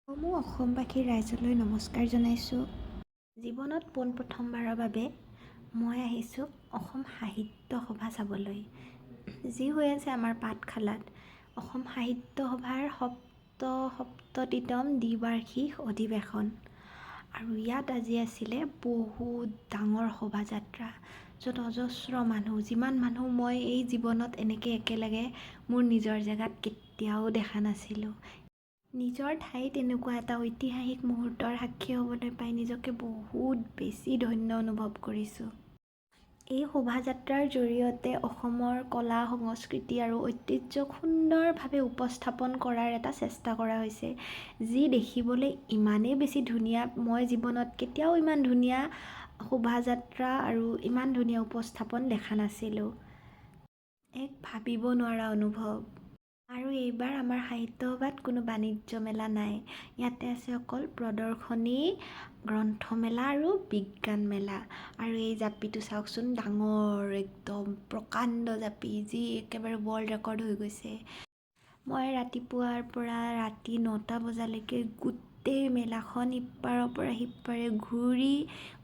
মই অসমবাসী ৰাইজলৈ নমস্কাৰ জনাইছোঁ। জীৱনত পোনপ্ৰথমবাৰৰ বাবে মই আহিছোঁ অসম সাহিত্য সভা চাবলৈ, যি হৈ আছে আমাৰ পাঠশালাত। অসম সাহিত্য সভাৰ সপ্ততিতম দ্বিবাৰ্ষিক অধিৱেশন। আৰু ইয়াত আজি আছিলে বহুত ডাঙৰ শোভাযাত্ৰা, য'ত অজস্ৰ মানুহ, যিমান মানুহ মই এই জীৱনত এনেকৈ একেলগে মোৰ নিজৰ জেগাত কেতিয়াও দেখা নাছিলোঁ। নিজৰ ঠাইত এনেকুৱা এটা ঐতিহাসিক মুহূৰ্তৰ সাক্ষী হ'বলৈ পাই নিজকে বহুত বেছি ধন্য অনুভৱ কৰিছোঁ। এই শোভাযাত্ৰাৰ জৰিয়তে অসমৰ কলা সংস্কৃতি আৰু ঐতিহ্যক সুন্দৰভাৱে উপস্থাপন কৰাৰ এটা চেষ্টা কৰা হৈছে, যি দেখিবলৈ ইমানেই বেছি ধুনীয়া। মই জীৱনত কেতিয়াও ইমান ধুনীয়া শোভাযাত্ৰা আৰু ইমান ধুনীয়া উপস্থাপন দেখা নাছিলোঁ। এক ভাবিব নোৱাৰা অনুভৱ। আৰু এইবাৰ আমাৰ সাহিত্য সভাত কোনো বাণিজ্য মেলা নাই। ইয়াতে আছে অকল প্ৰদৰ্শনী, গ্ৰন্থমেলা আৰু বিজ্ঞান মেলা। আৰু এই জাপিটো চাওকচোন, ডাঙৰ একদম প্ৰকাণ্ড জাপি, যি একেবাৰে ৱৰ্ল্ড ৰেকৰ্ড হৈ গৈছে। মই ৰাতিপুৱাৰ পৰা ৰাতি 9টা বজালৈকে গোটেই মেলাখন ইপাৰৰ পৰা সিপাৰে ঘূৰি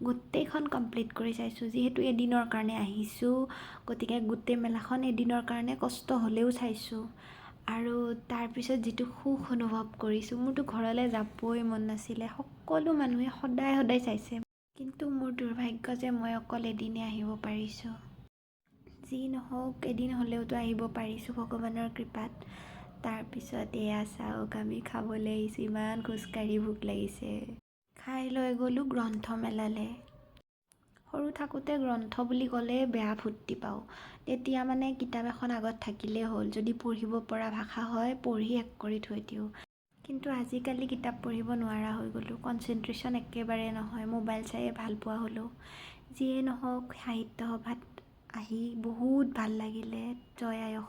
গোটেইখন কমপ্লিট কৰি চাইছোঁ। যিহেতু এদিনৰ কাৰণে আহিছোঁ, গতিকে গোটেই মেলাখন এদিনৰ কাৰণে কষ্ট হ'লেও চাইছোঁ। আৰু তাৰপিছত যিটো সুখ অনুভৱ কৰিছোঁ, মোৰতো ঘৰলৈ যাবই মন নাছিলে। সকলো মানুহে সদায় সদায় চাইছে, কিন্তু মোৰ দুৰ্ভাগ্য যে মই অকল এদিনে আহিব পাৰিছোঁ। যি নহওক, এদিন হ'লেওতো আহিব পাৰিছোঁ ভগৱানৰ কৃপাত। তাৰপিছত এয়া চাওক, আমি খাবলৈ আহিছোঁ। ইমান খোজকাঢ়ি ভোক লাগিছে। খাই লৈ গ'লোঁ গ্ৰন্থমেলালৈ। সৰু থাকোঁতে গ্ৰন্থ বুলি ক'লে বেয়া ফূৰ্তি পাওঁ। তেতিয়া মানে কিতাপ এখন আগত থাকিলেই হ'ল, যদি পঢ়িব পৰা ভাষা হয় পঢ়ি শেষ কৰি থৈ দিওঁ। কিন্তু আজিকালি কিতাপ পঢ়িব নোৱাৰা হৈ গ'লোঁ। কনচেনট্ৰেশ্যন একেবাৰে নহয়, মোবাইল চায়ে ভাল পোৱা হ'লোঁ। যিয়ে নহওক, সাহিত্য সভাত আহি বহুত ভাল লাগিলে। জয় আই অসম।